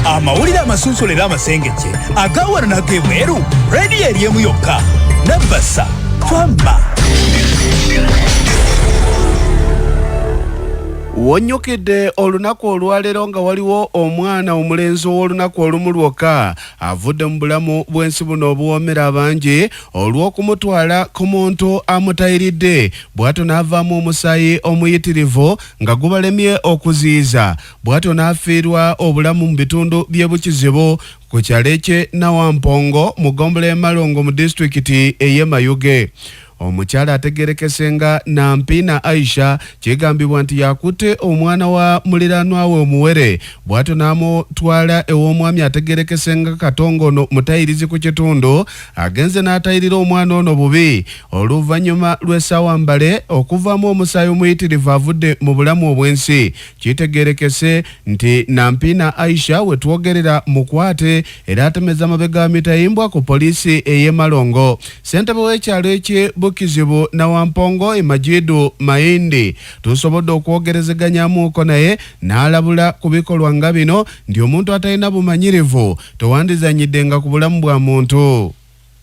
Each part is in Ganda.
amawulire amasunsulera amasengejje agawana n'ag'ebweru rediyo eriemu yokka Nabbasa twamma. Wonyukidde olunaku olwaleero nga waliwo omwana omulenzi w'olunaku olumu lwokka avudde mu bulamu bw'ensi buno obuwoomera abangi olw'okumutwala ku muntu amutayiridde bw'atyo n'avaamu omusaayi omuyitirivu nga gubalemye okuziyiza bw'atyo n'afiirwa obulamu mu bitundu by'ebukizibu ku kyalo ky'e Nawampongo mu ggombolola y'e Malongo mu disitulikiti ey'e Mayuge. Omukyala ategerekese nga Nampina Aisha kigambibwa nti yakutte omwana wa muliraanwa we omuwere bw'atyo n'amutwala ew'omwami ategerekese nga Katongono mutayirizi ku kitundu agenze n'atayirira omwana ono bubi oluvannyuma lw'essaawa mbale okuvaamu omusaayi omuyitirivu avudde mu bulamu obw'ensi. Kitegerekese nti Nampina Aisha we twogerera mukwate era atemeza amabega amitayimbwa ku poliisi ey'e Malongo. Ssentebe w'ekyalo eky'e Bukizibu Nawampongo Majidu Mayindi tusobodde okwogerezeganyaamuuko naye n'alabula ku bikolwa nga bino nti omuntu atalina bumanyirivu tewandizanyiddenga ku bulamu bwa muntu.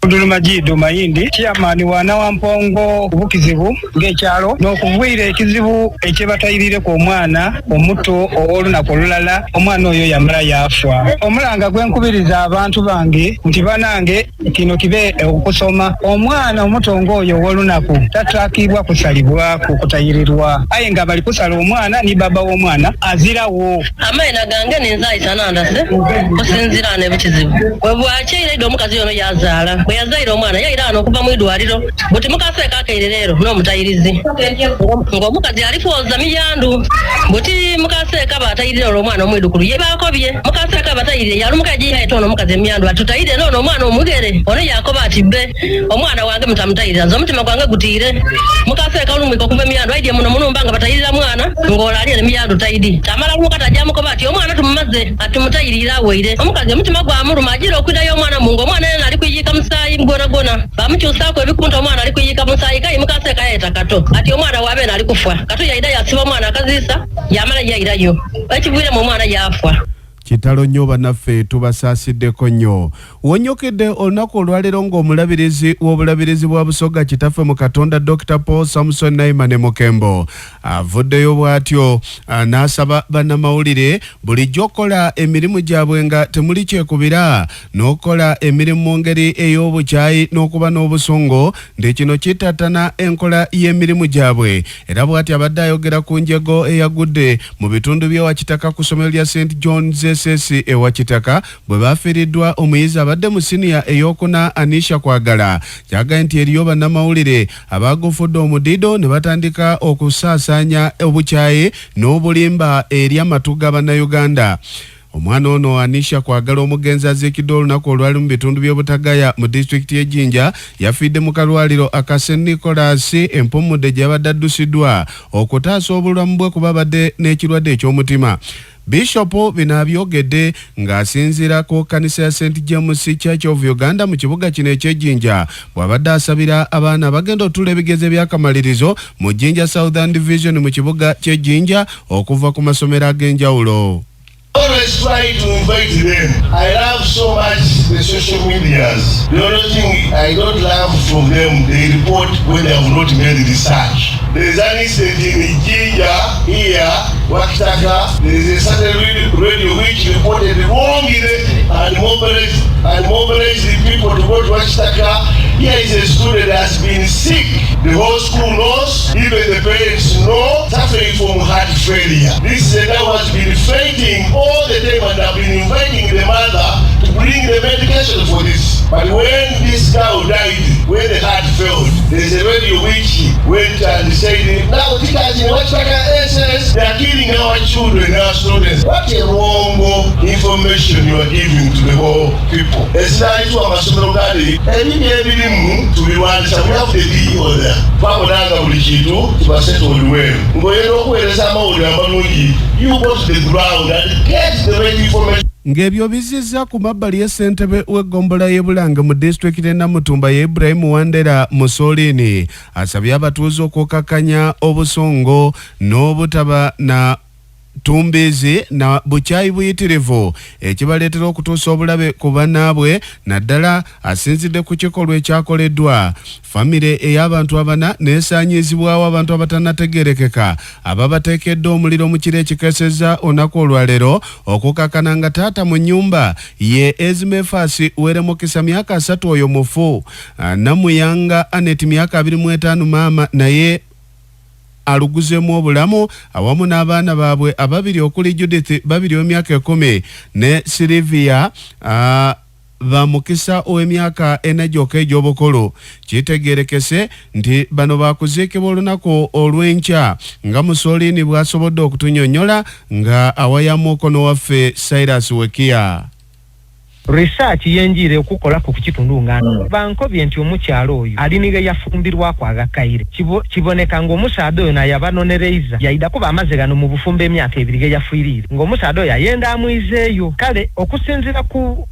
Olumu Majidu Mayindi chairman wa Nawampongo Bukizibu ng'ekyalo n'okuvuyira ekizibu ekyebatayirire ku omwana omuto ow'olunaku olulala omwana oyo yamala yafa. Omulanga gwenkubiriza abantu bange nti banange kino kibe okusoma omwana omuto ng'oyo ow'olunaku tatrakibwa kusalibwako kutayirirwa aye nga bali kusala omwana ni baba w'omwana azirawo. Amaina gange ninzaayisa nandase kusinziira ne Bukizibu bwe bwakyairidde omukazi ono yazaala bwe yazaira omwana yaira ano okuva mu idwaliro buti mukaseeka akairerero n'omutayirizi ng'omukazi alifuoza miyandu buti mukaseeka batayirira olw'omwana omwidukulu ye bakobye mukaseeka batayirire yalumuka giyaita ono omukazi emiyandu atutayirire n'ono omwana omugere ono yakoba ati bbe omwana wange mutamutayirira nze omutima gwange gutiire mukaseeka olumwika okuva emiyandu aidye muno munumba nga batayirira mwana ng'olaalire emiyandu tayidi tamala lumuka tajamukoba ati omwana tumumaze atumutayirira aweire omukazi omutima gwamuluma agira okwidayo omwana mungu omwana yena ali kuyika musaayi gona bamukyusaako ebikunta omwana ali kuyika musaayi kayi mukaseeka yaita kato ati omwana wabeena ali kufa kato yaida yasiba omwana akaziisa yamala yairayo ekivuyiremu omwana yafa. Kitalo nnyo bannaffe tubasaasideko nnyo. Wonyukidde olunaku olwaleero ng'omulabirizi w'obulabirizi bwa Busoga kitaffe mu Katonda Dr. Paul Samson Naimane Mukembo avuddeyo bw'atyo n'asaba bannamawulire bulijjo okukola emirimu gyabwe nga temuli kyekubira n'okukola emirimu mu ngeri ey'obukyayi n'okuba n'obusungu nti kino kittattana enkola y'emirimu gyabwe. Era bw'atyo abadde ayogera ku njego eyagudde mu bitundu by'ewa Kitaka ku ssomero lya St. John's sesi ewa Kitaka bwe bafiiriddwa omuyizi abadde mu siniya ey'okuna Anisha Kwagala. Kyagaye nti eriyo bannamawulire abagufudde omudido ne batandika okusaasaanya obukyayi n'obulimba eri amatu ga bannayuganda. Omwana ono Anisha Kwagala omugenzi aziikidde olunaku olwali mu bitundu by'obutagaya mu disitulikiti y'Ejjinja yafidde mu kalwaliro aka St. Nicholas Empumudde gy'abadde addusiddwa okutaasa obulamu bwe kuba abadde n'ekirwadde eky'omutima. Bishop bino abyogedde ng'asinziira ku kkanisa ya St. James Church of Uganda mu kibuga kino eky'Ejjinja bw'abadde asabira abaana abagenda otuula ebigezo by'akamalirizo mu Jjinja Southern Division mu kibuga ky'Ejjinja okuva ku masomero ag'enjawulo. Always try to invite them. I love so much the social medias. The only thing I don't love from them, they report when they have not made research. There is an incident in Jinja, here, Wakitaka. There is a certain radio which reported wrongly and mobilized the people to go to Wakitaka. Here is a student that has been sick. The whole school knows, even the parents know, suffering from heart failure. This is a guy who has been fainting all the time and have been inviting the mother to bring the medication for this. But when this guy died, when the heart failed, there is a radio which went and said, now because in Wakitaka SS, they are killing our children, our students. What a wrong information you are giving to the whole people. It's not to a masomero gadi. Every to be one, so we have the deal there. Pabodanga bulikitu, tubasete oluwero. Ngoyero okuweereza amawulire amalungi, you go to the ground and get the right information. Ng'ebyo bizizza ku mabbali y'essentebe w'eggombolola y'e Bulange mu disitulikiti Namutumba ye Ibrahim Wandera Musolini asabye abatuuze okukakkanya obusungu n'obutaba na tumbizi na buchayi buyitirivu ekibaleetera okutuusa obulabe ku bannaabwe naddala asinzidde ku kikolwa ekyakoleddwa. Famire ey'abantu abana neesaanyizibwawo abantu abatannategeerekeka ababateekedde omuliro mu kiro ekikesezza olunaku olwaleero okukakana nga taata mu nnyumba ye Ezimefasi Uweremukisa myaka 3 oyo mufu. Namuyanga Anet myaka 25 maama naye aluguzemu obulamu awamu n'abaana baabwe ababiri okuli Judith 2 emyaka 10 ne Silvia Bamukisa ow'emyaka 4 gyokka egy'obukulu. Kitegeerekese nti bano baakuziikibwa olunaku olw'enkya nga Mussolini bw'asobodde okutunnyonnyola nga awayamu mukono waffe Cyrus Wekia. Research yenjire okukola ku kitundu ngano bankobye nti omukyalo oyo aliniga yafumbirwa kwa gakaire kiboneka ngo omusaado oyo naye abanonereza yaida kuba amaze gano mu bufumbe emyaka 2 yafuirire ngo omusaado oyo yenda amwizeeyo kale okusinzira ku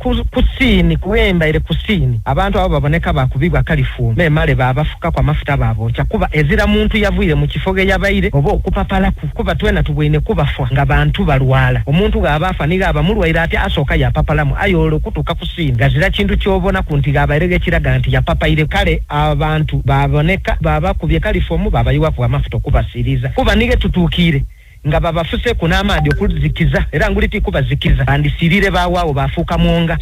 sini kuwemba ile kusini abantu abo baboneka bakubibwa kalifumu memale babafuka kwa mafuta babo kyakuba ezira muntu yavuire mu kifoge yabaire oba okupapala kuba twena tubwine kubafwa nga bantu balwala omuntu gabafa niga abamulwaira ati asoka ya papalamu ayolo kutuka kusini gazira kintu kyobona kunti gabairege kiraga nti ya papaire kale abantu baboneka baba kubye kalifomu babayiwa kwa mafuta kubasiriza kuba nige tutukire nga babafuse kunamadi okuzikiza era nguliti kubazikiza andisirire bawawo bafuka mwonga